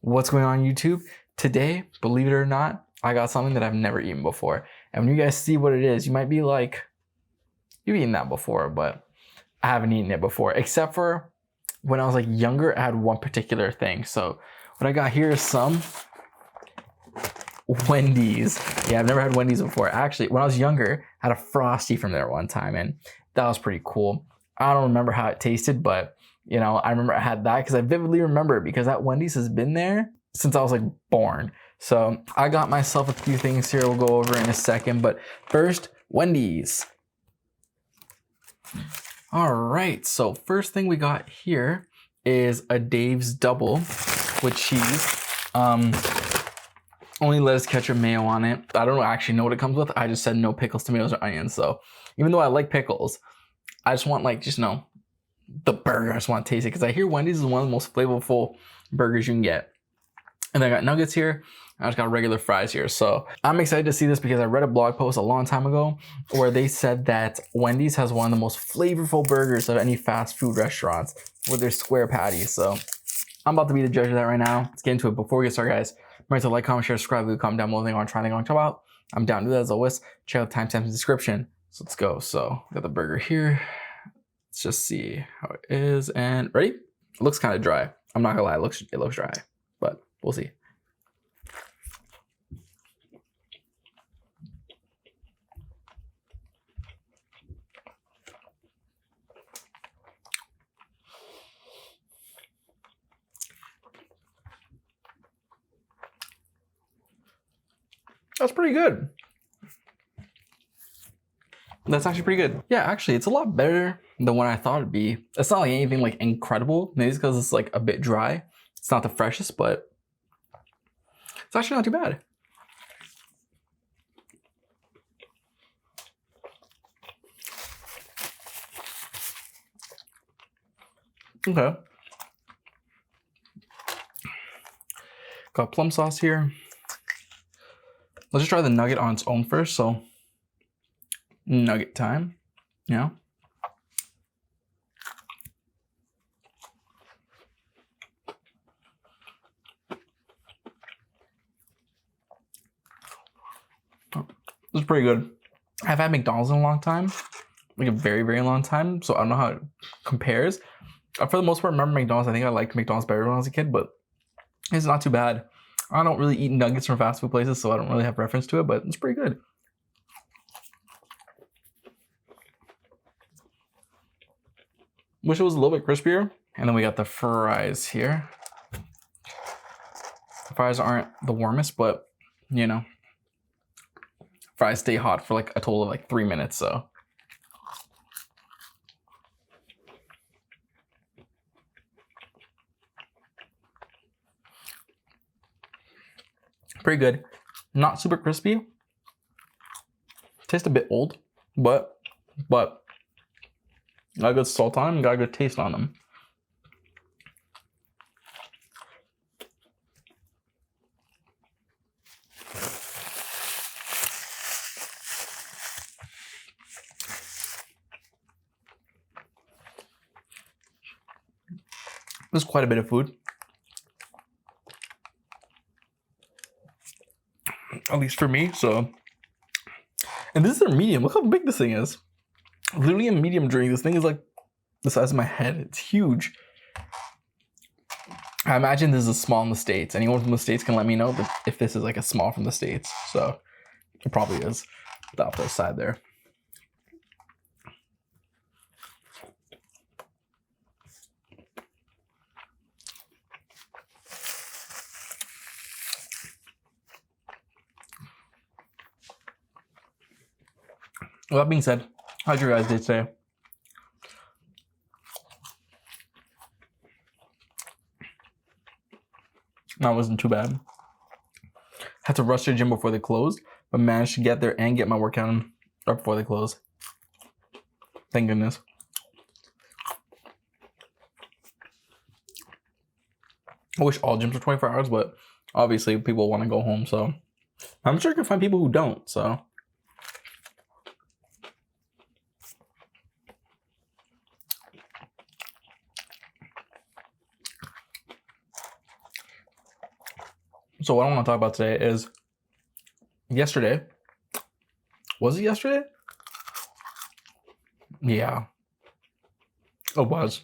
What's going on YouTube? Today, believe it or not, I got something that I've never eaten before. And when you guys see what it is, you might be like, you've eaten that before, but I haven't eaten it before. Except for when I was like younger, I had one particular thing. So what I got here is some Wendy's. Yeah, I've never had Wendy's before. Actually, when I was younger, I had a Frosty from there one time and that was pretty cool. I don't remember how it tasted, but you know, I remember I had that because I vividly remember it because that Wendy's has been there since I was like born. So I got myself a few things here we'll go over in a second, but first, Wendy's. All right, so first thing we got here is a Dave's Double with cheese. Only lettuce, ketchup, mayo on it. I don't actually know what it comes with. I just said no pickles, tomatoes, or onions. So even though I like pickles, I just want like, just know, the burger. I just want to taste it because I hear Wendy's is one of the most flavorful burgers you can get. And I got nuggets here. I just got regular fries here. So I'm excited to see this because I read a blog post a long time ago where they said that Wendy's has one of the most flavorful burgers of any fast food restaurants with their square patties. So I'm about to be the judge of that right now. Let's get into it. Before we get started, guys, remember to like, comment, share, subscribe, leave a comment down below. Anything you want to try, anything you want to talk about. I'm down to do that as always. Check out the timestamps in the description. So let's go. So got the burger here. Let's just see how it is. And ready? It looks kind of dry. I'm not gonna lie, it looks dry, but we'll see. That's pretty good. That's actually pretty good. Yeah, actually, it's a lot better than what I thought it'd be. It's not like anything like incredible. Maybe it's because it's like a bit dry. It's not the freshest, but it's actually not too bad. Okay. Got plum sauce here. Let's just try the nugget on its own first. So nugget time, yeah. This is pretty good. I've had McDonald's in a long time, like a very, very long time. So I don't know how it compares. For the most part, I remember McDonald's. I think I liked McDonald's better when I was a kid, but it's not too bad. I don't really eat nuggets from fast food places, so I don't really have reference to it, but it's pretty good. Wish it was a little bit crispier. And then we got the fries here. The fries aren't the warmest, but you know, fries stay hot for like a total of like 3 minutes, so. Pretty good. Not super crispy. Tastes a bit old, but got a good salt on them, got a good taste on them. There's quite a bit of food. At least for me, so. And this is a medium. Look how big this thing is. Literally a medium drink. This thing is like the size of my head. It's huge. I imagine this is small in the States. Anyone from the States can let me know if this is like a small from the States. So it probably is. Off the side there. Well, that being said, how'd your guys' day today? That wasn't too bad. Had to rush to the gym before they closed, but managed to get there and get my workout in right before they closed. Thank goodness. I wish all gyms were 24 hours, but obviously people want to go home, so I'm sure you can find people who don't, so. So what I want to talk about today is yesterday. Was it yesterday? Yeah, it was.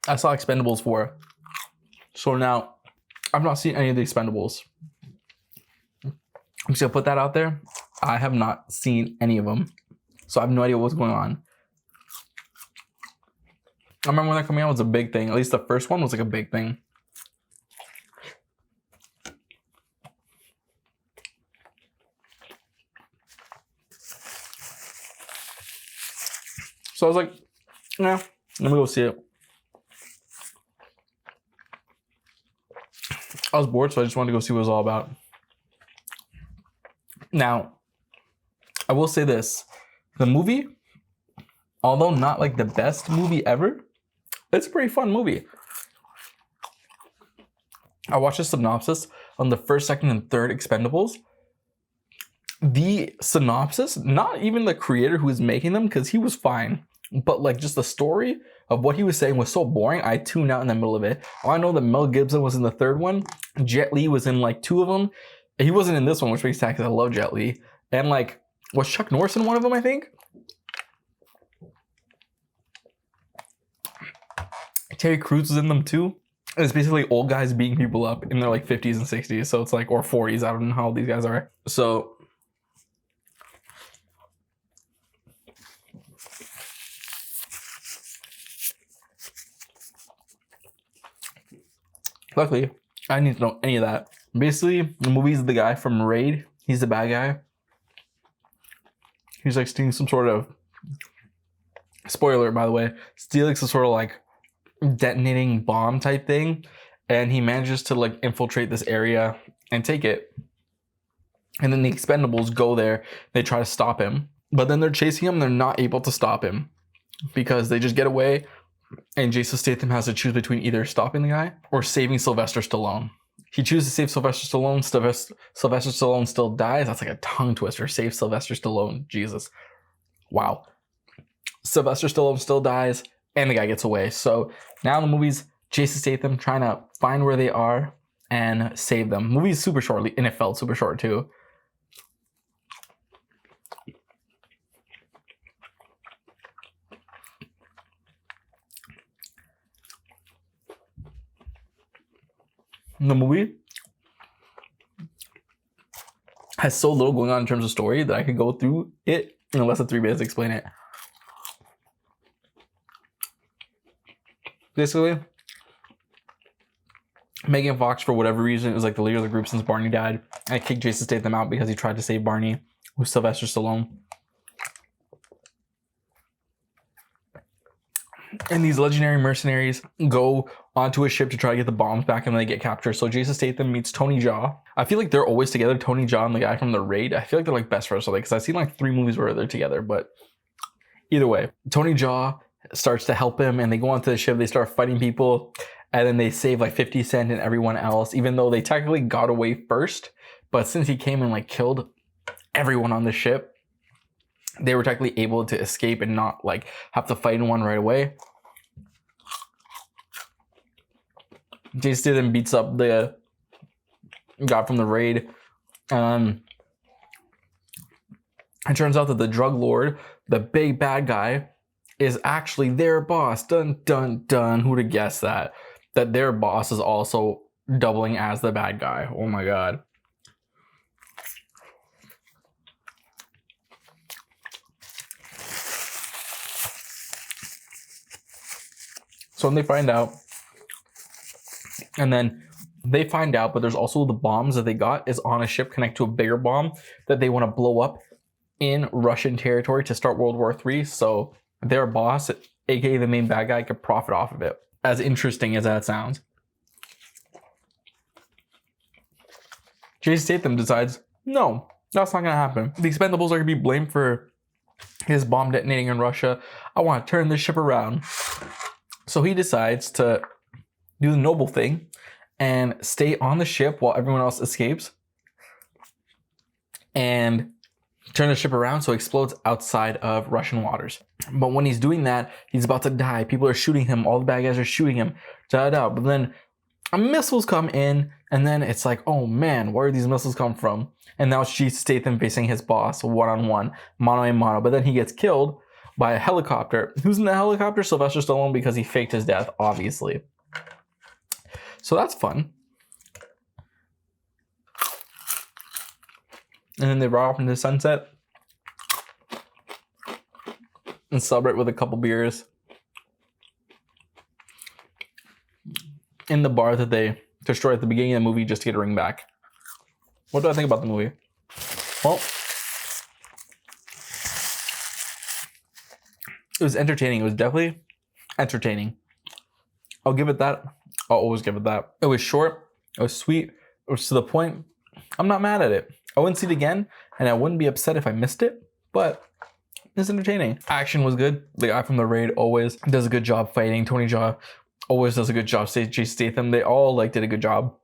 I saw Expendables 4. So now I've not seen any of the Expendables. I'm just gonna put that out there. I have not seen any of them. So I have no idea what's going on. I remember when that coming out was a big thing. At least the first one was like a big thing. So I was like, yeah, let me go see it. I was bored, so I just wanted to go see what it was all about. Now, I will say this. The movie, although not like the best movie ever, it's a pretty fun movie. I watched a synopsis on the first, second, and third Expendables. The synopsis, not even the creator who was making them, because he was fine, but like just the story of what he was saying was so boring, I tuned out in the middle of it. I know that Mel Gibson was in the third one. Jet Li was in like 2 of them. He wasn't in this one, which makes sense because I love Jet Li. And like, was Chuck Norris in one of them, I think? Terry Crews was in them too. And it's basically old guys beating people up in their like 50s and 60s. So it's like, or 40s. I don't know how old these guys are. So luckily, I didn't need to know any of that. Basically, the movie's the guy from Raid. He's the bad guy. He's like stealing some sort of, spoiler by the way, stealing some sort of like detonating bomb type thing. And he manages to like infiltrate this area and take it. And then the Expendables go there. They try to stop him. But then they're chasing him. They're not able to stop him because they just get away. And Jason Statham has to choose between either stopping the guy or saving Sylvester Stallone. He chooses to save Sylvester Stallone. Sylvester Stallone still dies. That's like a tongue twister. Save Sylvester Stallone. Jesus. Wow. Sylvester Stallone still dies and the guy gets away. So now the movie's Jason Statham trying to find where they are and save them. The movie's super short, and it felt super short too. The movie has so little going on in terms of story that I could go through it in less than 3 minutes to explain it. Basically, Megan Fox, for whatever reason, is like the leader of the group since Barney died. I kicked Jason Statham out because he tried to save Barney with Sylvester Stallone. And these legendary mercenaries go onto a ship to try to get the bombs back and they get captured. So Jason Statham meets Tony Jaa. I feel like they're always together, Tony Jaa and the guy from The Raid. I feel like they're like best friends or something because I've seen like 3 movies where they're together. But either way, Tony Jaa starts to help him and they go onto the ship. They start fighting people and then they save like 50 Cent and everyone else, even though they technically got away first. But since he came and like killed everyone on the ship, they were technically able to escape and not like have to fight in one right away. Jason Statham beats up the guy from The Raid. It turns out that the drug lord, the big bad guy, is actually their boss. Dun, dun, dun. Who'd have guessed that? That their boss is also doubling as the bad guy. Oh my god. So when they find out, and then they find out, but there's also the bombs that they got is on a ship connected to a bigger bomb that they want to blow up in Russian territory to start World War III. So their boss, aka the main bad guy, could profit off of it. As interesting as that sounds. Jason Statham decides, no, that's not going to happen. The Expendables are going to be blamed for his bomb detonating in Russia. I want to turn this ship around. So he decides to do the noble thing and stay on the ship while everyone else escapes and turn the ship around so it explodes outside of Russian waters. But when he's doing that, he's about to die. People are shooting him. All the bad guys are shooting him. But then missiles come in, and then it's like, oh man, where do these missiles come from? And now it's Jason Statham facing his boss one-on-one, mano a mano. But then he gets killed by a helicopter. Who's in the helicopter? Sylvester Stallone, because he faked his death, obviously. So that's fun. And then they ride off into the sunset and celebrate with a couple beers in the bar that they destroyed at the beginning of the movie just to get a ring back. What do I think about the movie? Well, it was entertaining. It was definitely entertaining. I'll give it that. I'll always give it that. It was short. It was sweet. It was to the point. I'm not mad at it. I wouldn't see it again, and I wouldn't be upset if I missed it, but it's entertaining. Action was good. The guy from The Raid always does a good job fighting. Tony Jaa always does a good job. Jason Statham, they all like did a good job.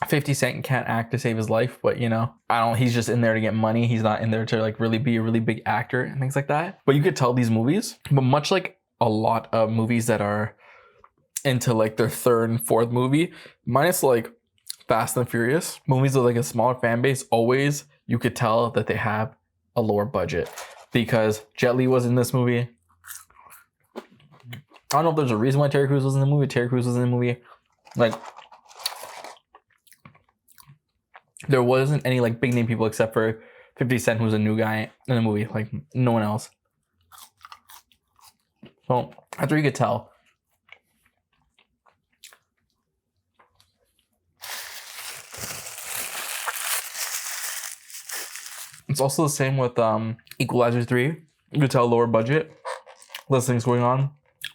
50 Cent can't act to save his life, but you know, he's just in there to get money. He's not in there to like really be a really big actor and things like that. But you could tell these movies, but much like a lot of movies that are into like their third and fourth movie, minus like Fast and Furious, movies with like a smaller fan base, always you could tell that they have a lower budget because Jet Li was in this movie. I don't know if there's a reason why Terry Crews was in the movie. Terry Crews was in the movie. Like, there wasn't any like big name people except for 50 Cent, who's a new guy in the movie. Like, no one else. So that's where you could tell. It's also the same with Equalizer 3. You could tell lower budget. Less things going on.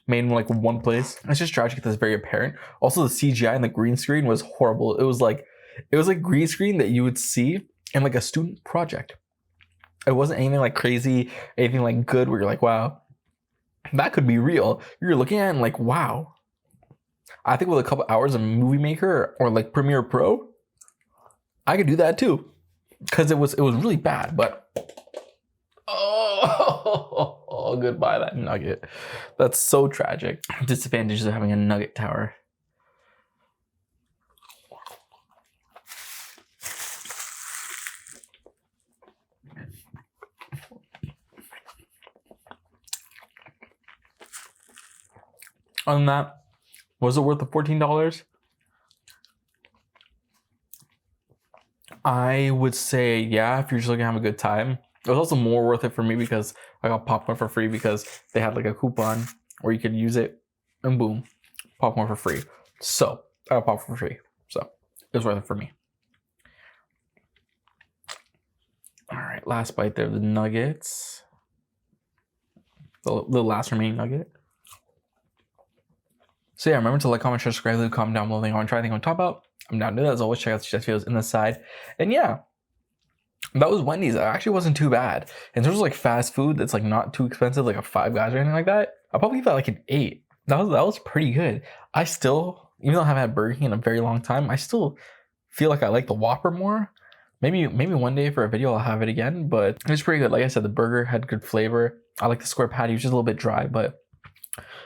Made in like one place. It's just tragic that's very apparent. Also, the CGI and the green screen was horrible. It was like green screen that you would see in like a student project. It wasn't anything like crazy, anything like good where you're like, wow, that could be real. You're looking at it and like, wow. I think with a couple hours of Movie Maker or like Premiere Pro, I could do that too. Because it was really bad, but oh, goodbye that nugget. That's so tragic. Disadvantages of having a nugget tower. Other than that, was it worth the $14? I would say, yeah, if you're just looking to have a good time. It was also more worth it for me because I got popcorn for free because they had like a coupon where you could use it and boom, popcorn for free. So I got popcorn for free. So it was worth it for me. All right, last bite there, the nuggets. The last remaining nugget. So yeah, remember to like, comment, share, subscribe, leave a comment down below. Think I want to try anything on top out. I'm down to that. As always, check out the suggest videos in the side. And yeah, that was Wendy's. It actually wasn't too bad. In terms of like fast food that's like not too expensive, like a Five Guys or anything like that, I'll probably give that like an 8. That was pretty good. I still, even though I haven't had Burger King in a very long time, I still feel like I like the Whopper more. Maybe one day for a video I'll have it again, but it's pretty good. Like I said, the burger had good flavor. I like the square patty, which is a little bit dry, but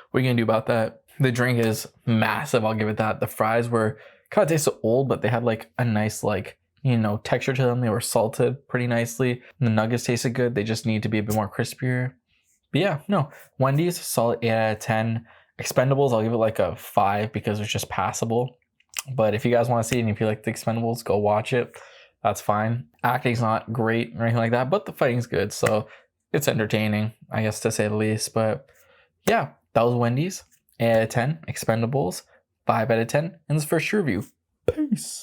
what are you gonna do about that? The drink is massive, I'll give it that. The fries were kind of tasted old, but they had like a nice like, you know, texture to them. They were salted pretty nicely. The nuggets tasted good. They just need to be a bit more crispier. But yeah, no, Wendy's, solid 8 out of 10. Expendables, I'll give it like a 5 because it's just passable. But if you guys want to see it and if you like the Expendables, go watch it. That's fine. Acting's not great or anything like that, but the fighting's good. So it's entertaining, I guess, to say the least. But yeah, that was Wendy's. 8 out of 10. Expendables, 5 out of 10. And this first review. Peace.